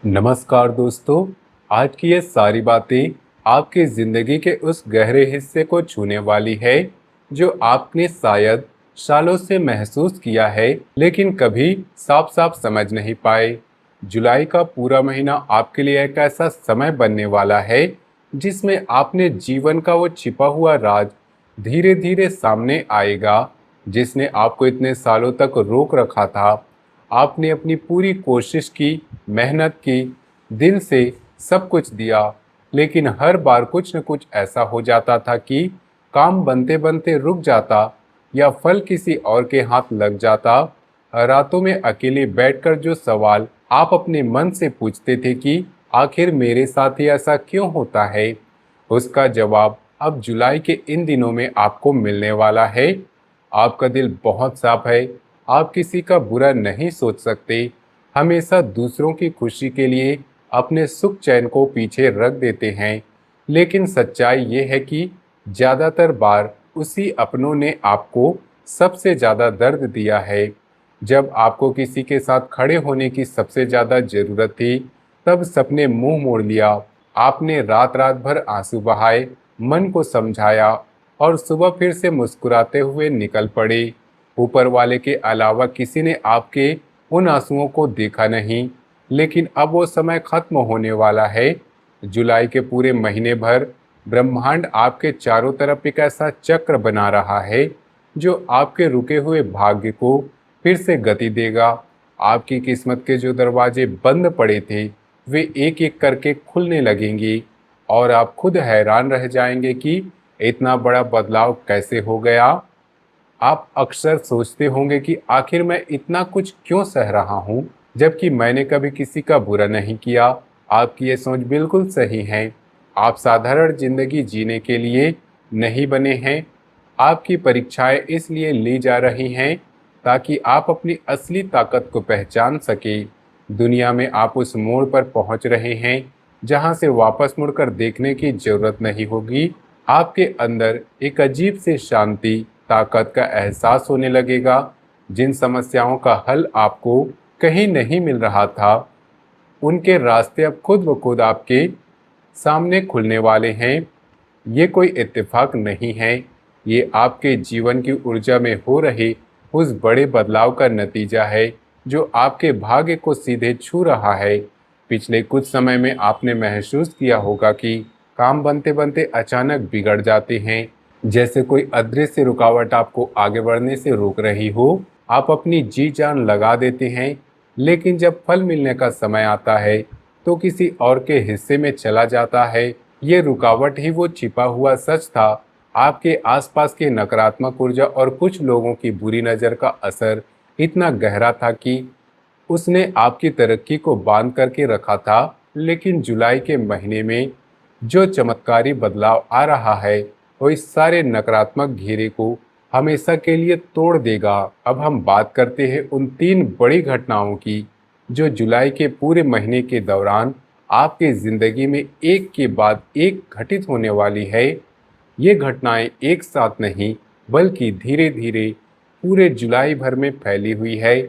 नमस्कार दोस्तों। आज की ये सारी बातें आपकी ज़िंदगी के उस गहरे हिस्से को छूने वाली है जो आपने शायद सालों से महसूस किया है लेकिन कभी साफ साफ समझ नहीं पाए। जुलाई का पूरा महीना आपके लिए एक ऐसा समय बनने वाला है जिसमें आपने जीवन का वो छिपा हुआ राज धीरे धीरे सामने आएगा जिसने आपको इतने सालों तक रोक रखा था। आपने अपनी पूरी कोशिश की, मेहनत की, दिल से सब कुछ दिया, लेकिन हर बार कुछ न कुछ ऐसा हो जाता था कि काम बनते-बनते रुक जाता या फल किसी और के हाथ लग जाता। रातों में अकेले बैठकर जो सवाल आप अपने मन से पूछते थे कि आखिर मेरे साथ ही ऐसा क्यों होता है, उसका जवाब अब जुलाई के इन दिनों में आपको मिलने वाला है। आपका दिल बहुत साफ है, आप किसी का बुरा नहीं सोच सकते, हमेशा दूसरों की खुशी के लिए अपने सुख चैन को पीछे रख देते हैं। लेकिन सच्चाई ये है कि ज़्यादातर बार उसी अपनों ने आपको सबसे ज़्यादा दर्द दिया है। जब आपको किसी के साथ खड़े होने की सबसे ज़्यादा ज़रूरत थी, तब सबने मुंह मोड़ लिया। आपने रात रात भर आंसू बहाए, मन को समझाया और सुबह फिर से मुस्कुराते हुए निकल पड़े। ऊपर वाले के अलावा किसी ने आपके उन आंसुओं को देखा नहीं, लेकिन अब वो समय खत्म होने वाला है। जुलाई के पूरे महीने भर ब्रह्मांड आपके चारों तरफ एक ऐसा चक्र बना रहा है जो आपके रुके हुए भाग्य को फिर से गति देगा। आपकी किस्मत के जो दरवाजे बंद पड़े थे वे एक एक करके खुलने लगेंगे और आप खुद हैरान रह जाएंगे कि इतना बड़ा बदलाव कैसे हो गया। आप अक्सर सोचते होंगे कि आखिर मैं इतना कुछ क्यों सह रहा हूँ, जबकि मैंने कभी किसी का बुरा नहीं किया। आपकी ये सोच बिल्कुल सही है। आप साधारण जिंदगी जीने के लिए नहीं बने हैं। आपकी परीक्षाएं इसलिए ली जा रही हैं ताकि आप अपनी असली ताकत को पहचान सके। दुनिया में आप उस मोड़ पर पहुंच रहे हैं जहां से वापस मुड़कर देखने की जरूरत नहीं होगी। आपके अंदर एक अजीब सी शांति, ताकत का एहसास होने लगेगा। जिन समस्याओं का हल आपको कहीं नहीं मिल रहा था, उनके रास्ते अब खुद ब खुद आपके सामने खुलने वाले हैं। ये कोई इत्तेफाक नहीं है, ये आपके जीवन की ऊर्जा में हो रहे उस बड़े बदलाव का नतीजा है जो आपके भाग्य को सीधे छू रहा है। पिछले कुछ समय में आपने महसूस किया होगा कि काम बनते बनते अचानक बिगड़ जाते हैं, जैसे कोई अदृश्य रुकावट आपको आगे बढ़ने से रोक रही हो। आप अपनी जी जान लगा देते हैं, लेकिन जब फल मिलने का समय आता है तो किसी और के हिस्से में चला जाता है। ये रुकावट ही वो छिपा हुआ सच था। आपके आसपास के नकारात्मक ऊर्जा और कुछ लोगों की बुरी नज़र का असर इतना गहरा था कि उसने आपकी तरक्की को बांध करके रखा था। लेकिन जुलाई के महीने में जो चमत्कारी बदलाव आ रहा है, वो इस सारे नकारात्मक घेरे को हमेशा के लिए तोड़ देगा। अब हम बात करते हैं उन 3 बड़ी घटनाओं की जो जुलाई के पूरे महीने के दौरान आपकी ज़िंदगी में एक के बाद एक घटित होने वाली है। ये घटनाएं एक साथ नहीं, बल्कि धीरे धीरे पूरे जुलाई भर में फैली हुई है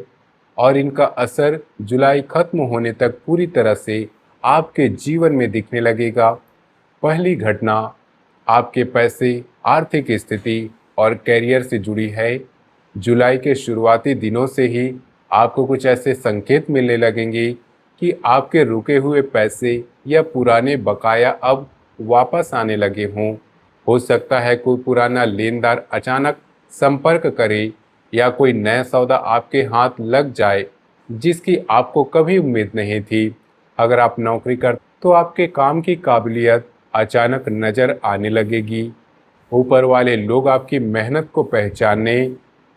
और इनका असर जुलाई खत्म होने तक पूरी तरह से आपके जीवन में दिखने लगेगा। पहली घटना आपके पैसे, आर्थिक स्थिति और करियर से जुड़ी है। जुलाई के शुरुआती दिनों से ही आपको कुछ ऐसे संकेत मिलने लगेंगे कि आपके रुके हुए पैसे या पुराने बकाया अब वापस आने लगे हों। हो सकता है कोई पुराना लेनदार अचानक संपर्क करे या कोई नया सौदा आपके हाथ लग जाए जिसकी आपको कभी उम्मीद नहीं थी। अगर आप नौकरी कर तो आपके काम की काबिलियत अचानक नज़र आने लगेगी। ऊपर वाले लोग आपकी मेहनत को पहचानने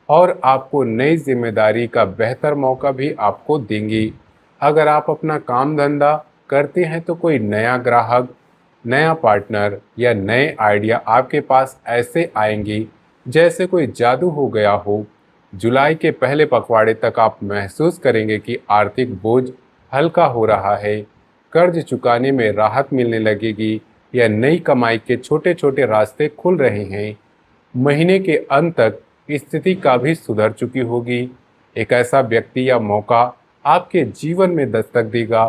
और आपको नई जिम्मेदारी का बेहतर मौका भी आपको देंगे। अगर आप अपना काम धंधा करते हैं तो कोई नया ग्राहक, नया पार्टनर या नए आइडिया आपके पास ऐसे आएंगे जैसे कोई जादू हो गया हो। जुलाई के पहले पखवाड़े तक आप महसूस करेंगे कि आर्थिक बोझ हल्का हो रहा है, कर्ज चुकाने में राहत मिलने लगेगी या नई कमाई के छोटे छोटे रास्ते खुल रहे हैं। महीने के अंत तक स्थिति काफ़ी सुधर चुकी होगी। एक ऐसा व्यक्ति या मौका आपके जीवन में दस्तक देगा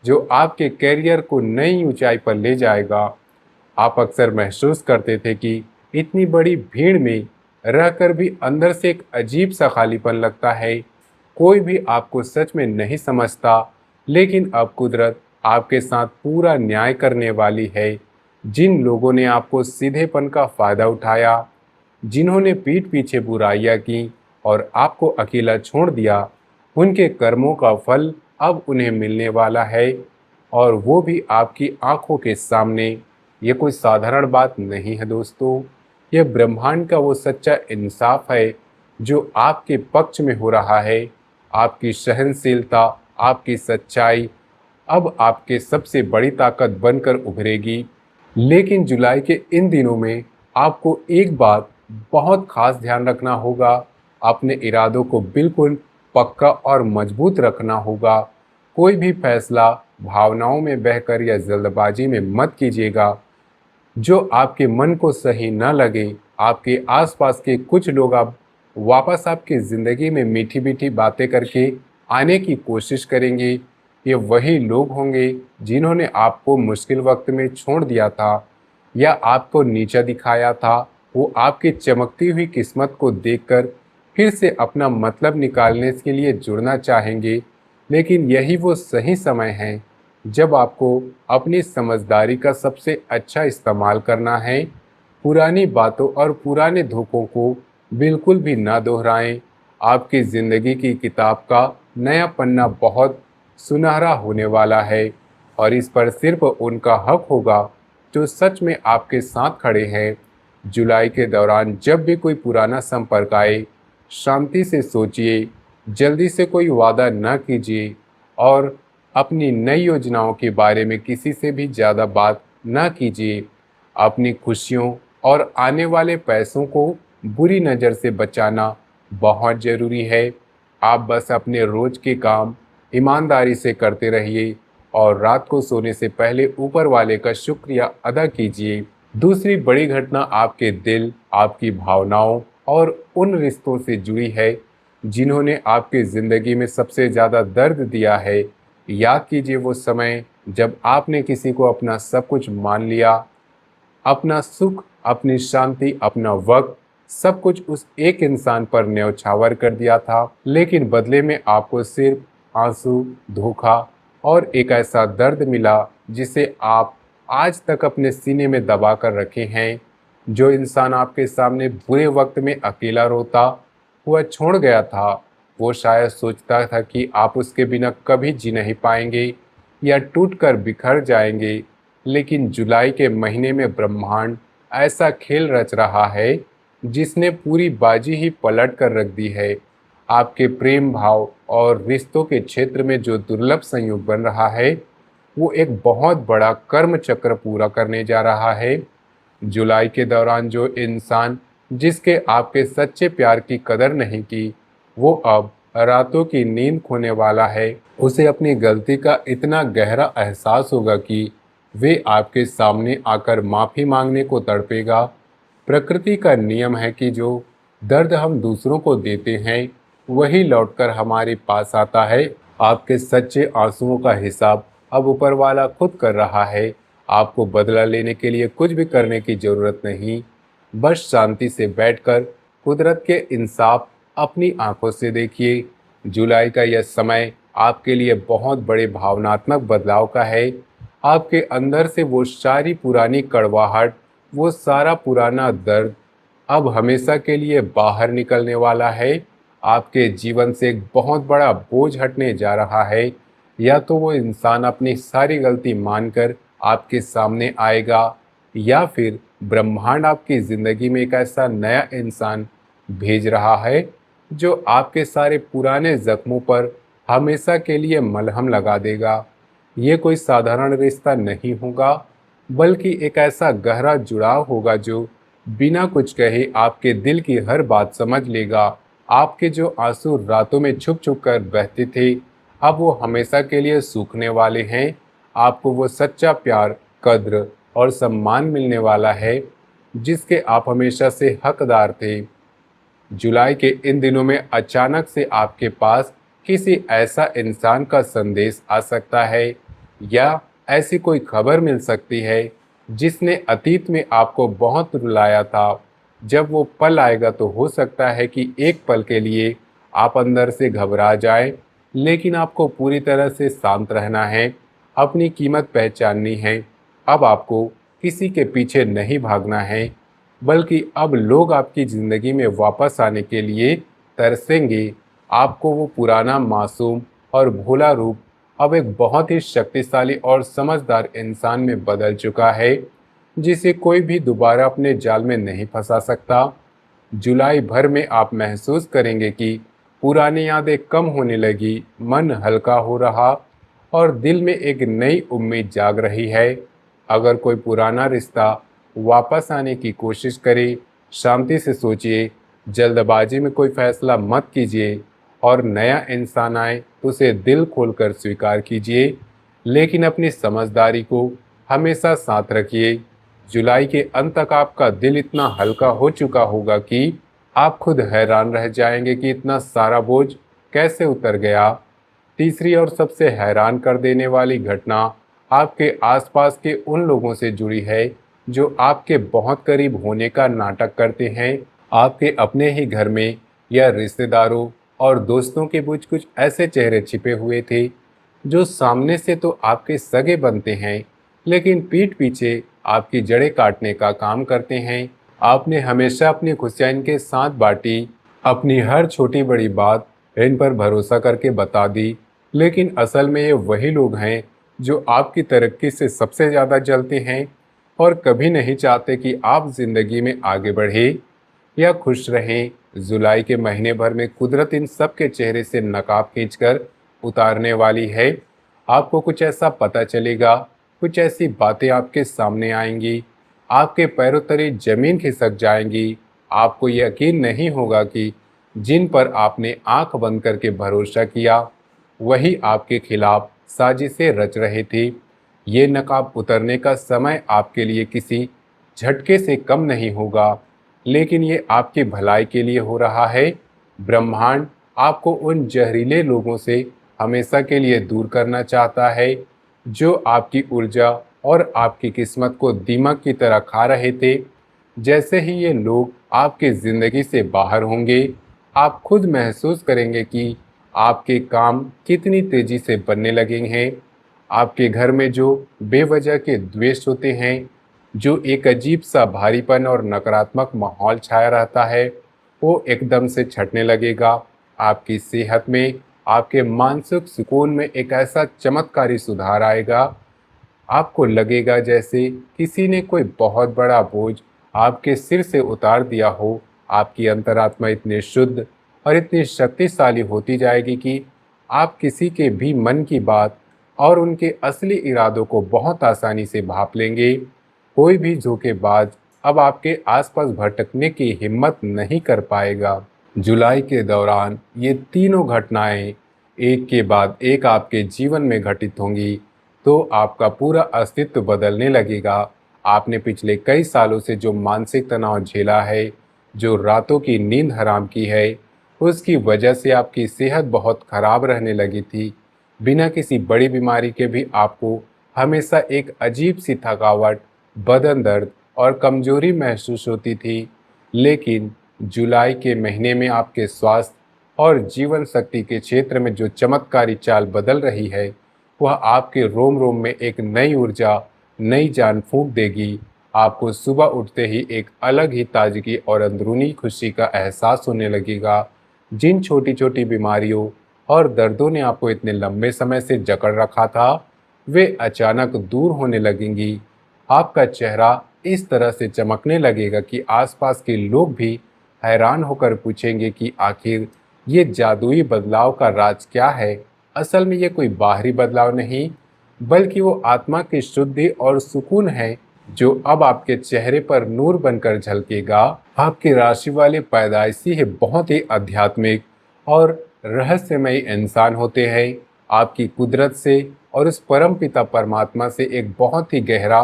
जो आपके करियर को नई ऊंचाई पर ले जाएगा। आप अक्सर महसूस करते थे कि इतनी बड़ी भीड़ में रहकर भी अंदर से एक अजीब सा खालीपन लगता है। कोई भी आपको सच में नहीं समझता, लेकिन अब कुदरत आपके साथ पूरा न्याय करने वाली है। जिन लोगों ने आपको सीधेपन का फायदा उठाया, जिन्होंने पीठ पीछे बुराइयां की और आपको अकेला छोड़ दिया, उनके कर्मों का फल अब उन्हें मिलने वाला है, और वो भी आपकी आंखों के सामने। ये कोई साधारण बात नहीं है दोस्तों, यह ब्रह्मांड का वो सच्चा इंसाफ है जो आपके पक्ष में हो रहा है। आपकी सहनशीलता, आपकी सच्चाई अब आपके सबसे बड़ी ताकत बनकर उभरेगी। लेकिन जुलाई के इन दिनों में आपको एक बात बहुत खास ध्यान रखना होगा। अपने इरादों को बिल्कुल पक्का और मजबूत रखना होगा। कोई भी फैसला भावनाओं में बहकर या जल्दबाजी में मत कीजिएगा। जो आपके मन को सही न लगे, आपके आसपास के कुछ लोग अब वापस आपकी ज़िंदगी में मीठी मीठी बातें करके आने की कोशिश करेंगे। ये वही लोग होंगे जिन्होंने आपको मुश्किल वक्त में छोड़ दिया था या आपको नीचा दिखाया था। वो आपकी चमकती हुई किस्मत को देखकर फिर से अपना मतलब निकालने के लिए जुड़ना चाहेंगे। लेकिन यही वो सही समय है जब आपको अपनी समझदारी का सबसे अच्छा इस्तेमाल करना है। पुरानी बातों और पुराने धोखों को बिल्कुल भी ना दोहराएं। आपकी ज़िंदगी की किताब का नया पन्ना बहुत सुनहरा होने वाला है, और इस पर सिर्फ उनका हक होगा जो सच में आपके साथ खड़े हैं। जुलाई के दौरान जब भी कोई पुराना संपर्क आए, शांति से सोचिए, जल्दी से कोई वादा न कीजिए, और अपनी नई योजनाओं के बारे में किसी से भी ज़्यादा बात न कीजिए। अपनी खुशियों और आने वाले पैसों को बुरी नज़र से बचाना बहुत ज़रूरी है। आप बस अपने रोज़ के काम ईमानदारी से करते रहिए और रात को सोने से पहले ऊपर वाले का शुक्रिया अदा कीजिए। दूसरी बड़ी घटना आपके दिल, आपकी भावनाओं और उन रिश्तों से जुड़ी है जिन्होंने आपकी ज़िंदगी में सबसे ज़्यादा दर्द दिया है। याद कीजिए वो समय जब आपने किसी को अपना सब कुछ मान लिया, अपना सुख, अपनी शांति, अपना वक्त, सब कुछ उस एक इंसान पर न्यौछावर कर दिया था। लेकिन बदले में आपको सिर्फ आंसू, धोखा और एक ऐसा दर्द मिला जिसे आप आज तक अपने सीने में दबा कर रखे हैं। जो इंसान आपके सामने बुरे वक्त में अकेला रोता हुआ छोड़ गया था, वो शायद सोचता था कि आप उसके बिना कभी जी नहीं पाएंगे या टूटकर बिखर जाएंगे। लेकिन जुलाई के महीने में ब्रह्मांड ऐसा खेल रच रहा है जिसने पूरी बाजी ही पलट कर रख दी है। आपके प्रेम भाव और रिश्तों के क्षेत्र में जो दुर्लभ संयोग बन रहा है, वो एक बहुत बड़ा कर्म चक्र पूरा करने जा रहा है। जुलाई के दौरान जो इंसान जिसके आपके सच्चे प्यार की कदर नहीं की, वो अब रातों की नींद खोने वाला है। उसे अपनी गलती का इतना गहरा एहसास होगा कि वे आपके सामने आकर माफ़ी मांगने को तड़पेगा। प्रकृति का नियम है कि जो दर्द हम दूसरों को देते हैं, वही लौटकर हमारे पास आता है। आपके सच्चे आंसुओं का हिसाब अब ऊपर वाला खुद कर रहा है। आपको बदला लेने के लिए कुछ भी करने की ज़रूरत नहीं। बस शांति से बैठकर कुदरत के इंसाफ अपनी आंखों से देखिए। जुलाई का यह समय आपके लिए बहुत बड़े भावनात्मक बदलाव का है। आपके अंदर से वो सारी पुरानी कड़वाहट, वो सारा पुराना दर्द अब हमेशा के लिए बाहर निकलने वाला है। आपके जीवन से एक बहुत बड़ा बोझ हटने जा रहा है। या तो वो इंसान अपनी सारी गलती मानकर आपके सामने आएगा, या फिर ब्रह्मांड आपकी ज़िंदगी में एक ऐसा नया इंसान भेज रहा है जो आपके सारे पुराने जख्मों पर हमेशा के लिए मलहम लगा देगा। ये कोई साधारण रिश्ता नहीं होगा, बल्कि एक ऐसा गहरा जुड़ाव होगा जो बिना कुछ कहे आपके दिल की हर बात समझ लेगा। आपके जो आंसू रातों में छुप छुप कर बहते थे, अब वो हमेशा के लिए सूखने वाले हैं। आपको वो सच्चा प्यार, कद्र और सम्मान मिलने वाला है जिसके आप हमेशा से हकदार थे। जुलाई के इन दिनों में अचानक से आपके पास किसी ऐसा इंसान का संदेश आ सकता है या ऐसी कोई खबर मिल सकती है जिसने अतीत में आपको बहुत रुलाया था। जब वो पल आएगा तो हो सकता है कि एक पल के लिए आप अंदर से घबरा जाएं, लेकिन आपको पूरी तरह से शांत रहना है, अपनी कीमत पहचाननी है। अब आपको किसी के पीछे नहीं भागना है, बल्कि अब लोग आपकी ज़िंदगी में वापस आने के लिए तरसेंगे। आपको वो पुराना मासूम और भोला रूप अब एक बहुत ही शक्तिशाली और समझदार इंसान में बदल चुका है, जिसे कोई भी दोबारा अपने जाल में नहीं फंसा सकता। जुलाई भर में आप महसूस करेंगे कि पुरानी यादें कम होने लगी, मन हल्का हो रहा और दिल में एक नई उम्मीद जाग रही है। अगर कोई पुराना रिश्ता वापस आने की कोशिश करे, शांति से सोचिए, जल्दबाजी में कोई फैसला मत कीजिए और नया इंसान आए तो उसे दिल खोलकर स्वीकार कीजिए, लेकिन अपनी समझदारी को हमेशा साथ रखिए। जुलाई के अंत तक आपका दिल इतना हल्का हो चुका होगा कि आप खुद हैरान रह जाएंगे कि इतना सारा बोझ कैसे उतर गया। तीसरी और सबसे हैरान कर देने वाली घटना आपके आसपास के उन लोगों से जुड़ी है जो आपके बहुत करीब होने का नाटक करते हैं। आपके अपने ही घर में या रिश्तेदारों और दोस्तों के बीच कुछ ऐसे चेहरे छिपे हुए थे जो सामने से तो आपके सगे बनते हैं, लेकिन पीठ पीछे आपकी जड़ें काटने का काम करते हैं। आपने हमेशा अपनी खुशियां इनके साथ बांटी, अपनी हर छोटी बड़ी बात इन पर भरोसा करके बता दी, लेकिन असल में ये वही लोग हैं जो आपकी तरक्की से सबसे ज़्यादा जलते हैं और कभी नहीं चाहते कि आप जिंदगी में आगे बढ़े या खुश रहें। जुलाई के महीने भर में कुदरत इन सब के चेहरे से नकाब खींचकर उतारने वाली है। आपको कुछ ऐसा पता चलेगा, कुछ ऐसी बातें आपके सामने आएंगी, आपके पैरों तले जमीन खिसक जाएंगी। आपको यकीन नहीं होगा कि जिन पर आपने आंख बंद करके भरोसा किया वही आपके खिलाफ साजिशें रच रहे थे। ये नकाब उतरने का समय आपके लिए किसी झटके से कम नहीं होगा, लेकिन ये आपकी भलाई के लिए हो रहा है। ब्रह्मांड आपको उन जहरीले लोगों से हमेशा के लिए दूर करना चाहता है जो आपकी ऊर्जा और आपकी किस्मत को दीमक की तरह खा रहे थे। जैसे ही ये लोग आपकी ज़िंदगी से बाहर होंगे, आप खुद महसूस करेंगे कि आपके काम कितनी तेज़ी से बनने लगे हैं। आपके घर में जो बेवजह के द्वेष होते हैं, जो एक अजीब सा भारीपन और नकारात्मक माहौल छाया रहता है, वो एकदम से छटने लगेगा। आपकी सेहत में, आपके मानसिक सुकून में एक ऐसा चमत्कारी सुधार आएगा, आपको लगेगा जैसे किसी ने कोई बहुत बड़ा बोझ आपके सिर से उतार दिया हो। आपकी अंतरात्मा इतनी शुद्ध और इतनी शक्तिशाली होती जाएगी कि आप किसी के भी मन की बात और उनके असली इरादों को बहुत आसानी से भाप लेंगे। कोई भी धोखेबाज अब आपके आसपास भटकने की हिम्मत नहीं कर पाएगा। जुलाई के दौरान ये तीनों घटनाएं एक के बाद एक आपके जीवन में घटित होंगी, तो आपका पूरा अस्तित्व बदलने लगेगा। आपने पिछले कई सालों से जो मानसिक तनाव झेला है, जो रातों की नींद हराम की है, उसकी वजह से आपकी सेहत बहुत खराब रहने लगी थी। बिना किसी बड़ी बीमारी के भी आपको हमेशा एक अजीब सी थकावट, बदन दर्द और कमजोरी महसूस होती थी। लेकिन जुलाई के महीने में आपके स्वास्थ्य और जीवन शक्ति के क्षेत्र में जो चमत्कारी चाल बदल रही है, वह आपके रोम रोम में एक नई ऊर्जा, नई जान फूंक देगी। आपको सुबह उठते ही एक अलग ही ताजगी और अंदरूनी खुशी का एहसास होने लगेगा। जिन छोटी छोटी बीमारियों और दर्दों ने आपको इतने लंबे समय से जकड़ रखा था, वे अचानक दूर होने लगेंगी। आपका चेहरा इस तरह से चमकने लगेगा कि आसपास के लोग भी हैरान होकर पूछेंगे कि आखिर ये जादुई बदलाव का राज क्या है। असल में ये कोई बाहरी बदलाव नहीं, बल्कि वो आत्मा की शुद्धि और सुकून है जो अब आपके चेहरे पर नूर बनकर झलकेगा। आपकी राशि वाले पैदाइशी है बहुत ही आध्यात्मिक और रहस्यमयी इंसान होते हैं। आपकी कुदरत से और उस परम पिता परमात्मा से एक बहुत ही गहरा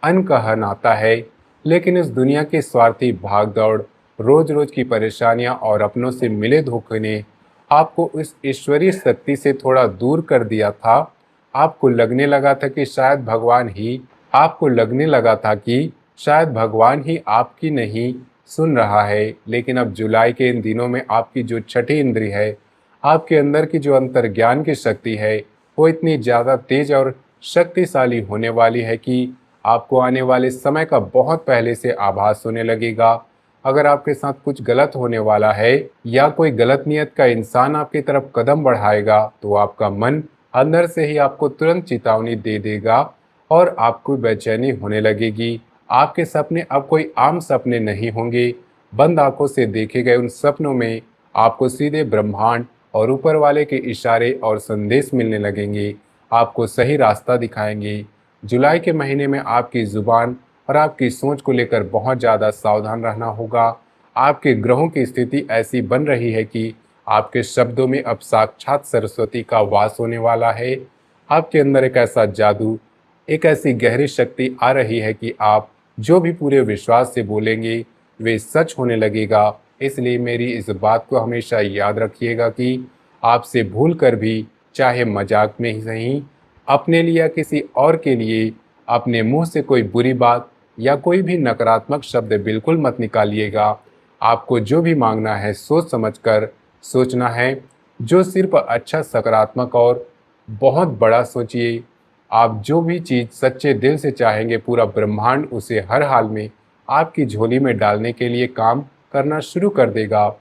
अनकहा नाता है, लेकिन इस दुनिया की स्वार्थी भागदौड़, रोज रोज की परेशानियां और अपनों से मिले धोखे ने आपको इस ईश्वरीय शक्ति से थोड़ा दूर कर दिया था। आपको लगने लगा था कि शायद भगवान ही आपको लगने लगा था कि शायद भगवान ही आपकी नहीं सुन रहा है, लेकिन अब जुलाई के इन दिनों में आपकी जो छठी इंद्री है, आपके अंदर की जो अंतर्ज्ञान की शक्ति है, वो इतनी ज़्यादा तेज और शक्तिशाली होने वाली है कि आपको आने वाले समय का बहुत पहले से आभास होने लगेगा। अगर आपके साथ कुछ गलत होने वाला है या कोई गलत नियत का इंसान आपकी तरफ कदम बढ़ाएगा, तो आपका मन अंदर से ही आपको तुरंत चेतावनी दे देगा और आपको बेचैनी होने लगेगी। आपके सपने अब कोई आम सपने नहीं होंगे। बंद आंखों से देखे गए उन सपनों में आपको सीधे ब्रह्मांड और ऊपर वाले के इशारे और संदेश मिलने लगेंगे, आपको सही रास्ता दिखाएंगे। जुलाई के महीने में आपकी जुबान और आपकी सोच को लेकर बहुत ज़्यादा सावधान रहना होगा। आपके ग्रहों की स्थिति ऐसी बन रही है कि आपके शब्दों में अब साक्षात सरस्वती का वास होने वाला है। आपके अंदर एक ऐसा जादू, एक ऐसी गहरी शक्ति आ रही है कि आप जो भी पूरे विश्वास से बोलेंगे वे सच होने लगेगा। इसलिए मेरी इस बात को हमेशा याद रखिएगा कि आपसे भूल कर भी, चाहे मजाक में ही सही, अपने लिए या किसी और के लिए अपने मुंह से कोई बुरी बात या कोई भी नकारात्मक शब्द बिल्कुल मत निकालिएगा। आपको जो भी मांगना है सोच समझकर सोचना है, जो सिर्फ अच्छा, सकारात्मक और बहुत बड़ा सोचिए। आप जो भी चीज़ सच्चे दिल से चाहेंगे, पूरा ब्रह्मांड उसे हर हाल में आपकी झोली में डालने के लिए काम करना शुरू कर देगा।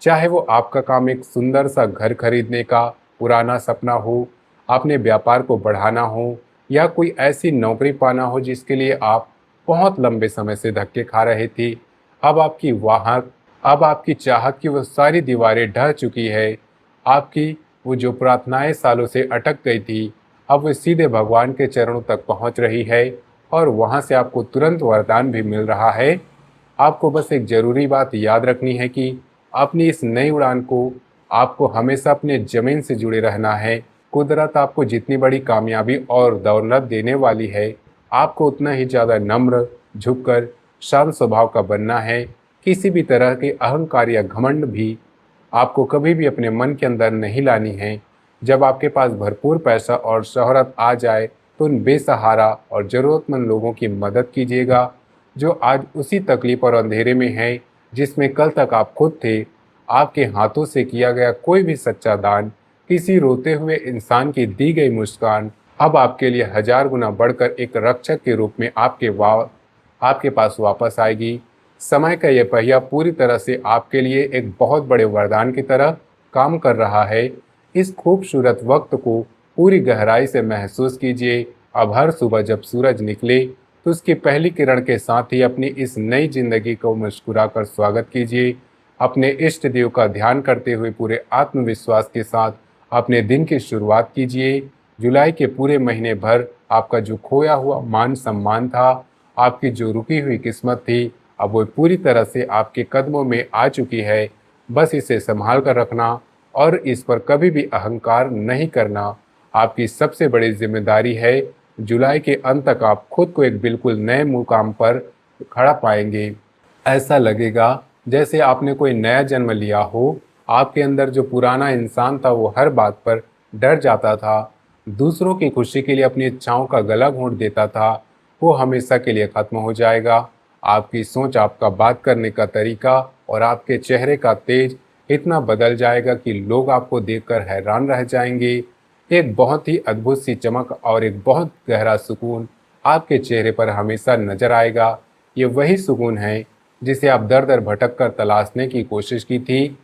चाहे वो आपका काम एक सुंदर सा घर खरीदने का पुराना सपना हो, अपने व्यापार को बढ़ाना हो, या कोई ऐसी नौकरी पाना हो जिसके लिए आप बहुत लंबे समय से धक्के खा रहे थे। अब आपकी वाहक अब आपकी चाहत की वो सारी दीवारें ढह चुकी है। आपकी वो जो प्रार्थनाएं सालों से अटक गई थी, अब वो सीधे भगवान के चरणों तक पहुंच रही है और वहां से आपको तुरंत वरदान भी मिल रहा है। आपको बस एक ज़रूरी बात याद रखनी है कि अपनी इस नई उड़ान को आपको हमेशा अपने ज़मीन से जुड़े रहना है। कुदरत आपको जितनी बड़ी कामयाबी और दौलत देने वाली है, आपको उतना ही ज़्यादा नम्र, झुककर शांत स्वभाव का बनना है। किसी भी तरह के अहंकार या घमंड भी आपको कभी भी अपने मन के अंदर नहीं लानी है। जब आपके पास भरपूर पैसा और शोहरत आ जाए, तो उन बेसहारा और ज़रूरतमंद लोगों की मदद कीजिएगा जो आज उसी तकलीफ और अंधेरे में हैं जिसमें कल तक आप खुद थे। आपके हाथों से किया गया कोई भी सच्चा दान, किसी रोते हुए इंसान की दी गई मुस्कान, अब आपके लिए हजार गुना बढ़कर एक रक्षक के रूप में आपके पास वापस आएगी। समय का यह पहिया पूरी तरह से आपके लिए एक बहुत बड़े वरदान की तरह काम कर रहा है। इस खूबसूरत वक्त को पूरी गहराई से महसूस कीजिए। अब हर सुबह जब सूरज निकले, तो उसकी पहली किरण के साथ ही अपनी इस नई जिंदगी को मुस्कुराकर स्वागत कीजिए। अपने इष्ट देव का ध्यान करते हुए पूरे आत्मविश्वास के साथ अपने दिन की शुरुआत कीजिए। जुलाई के पूरे महीने भर आपका जो खोया हुआ मान सम्मान था, आपकी जो रुकी हुई किस्मत थी, अब वो पूरी तरह से आपके कदमों में आ चुकी है। बस इसे संभाल कर रखना और इस पर कभी भी अहंकार नहीं करना आपकी सबसे बड़ी जिम्मेदारी है। जुलाई के अंत तक आप खुद को एक बिल्कुल नए मुकाम पर खड़ा पाएंगे। ऐसा लगेगा जैसे आपने कोई नया जन्म लिया हो। आपके अंदर जो पुराना इंसान था वो हर बात पर डर जाता था, दूसरों की खुशी के लिए अपनी इच्छाओं का गला घोंट देता था, वो हमेशा के लिए खत्म हो जाएगा। आपकी सोच, आपका बात करने का तरीका और आपके चेहरे का तेज इतना बदल जाएगा कि लोग आपको देखकर हैरान रह जाएंगे। एक बहुत ही अद्भुत सी चमक और एक बहुत गहरा सुकून आपके चेहरे पर हमेशा नजर आएगा। ये वही सुकून है जिसे आप दर दर भटक कर तलाशने की कोशिश की थी,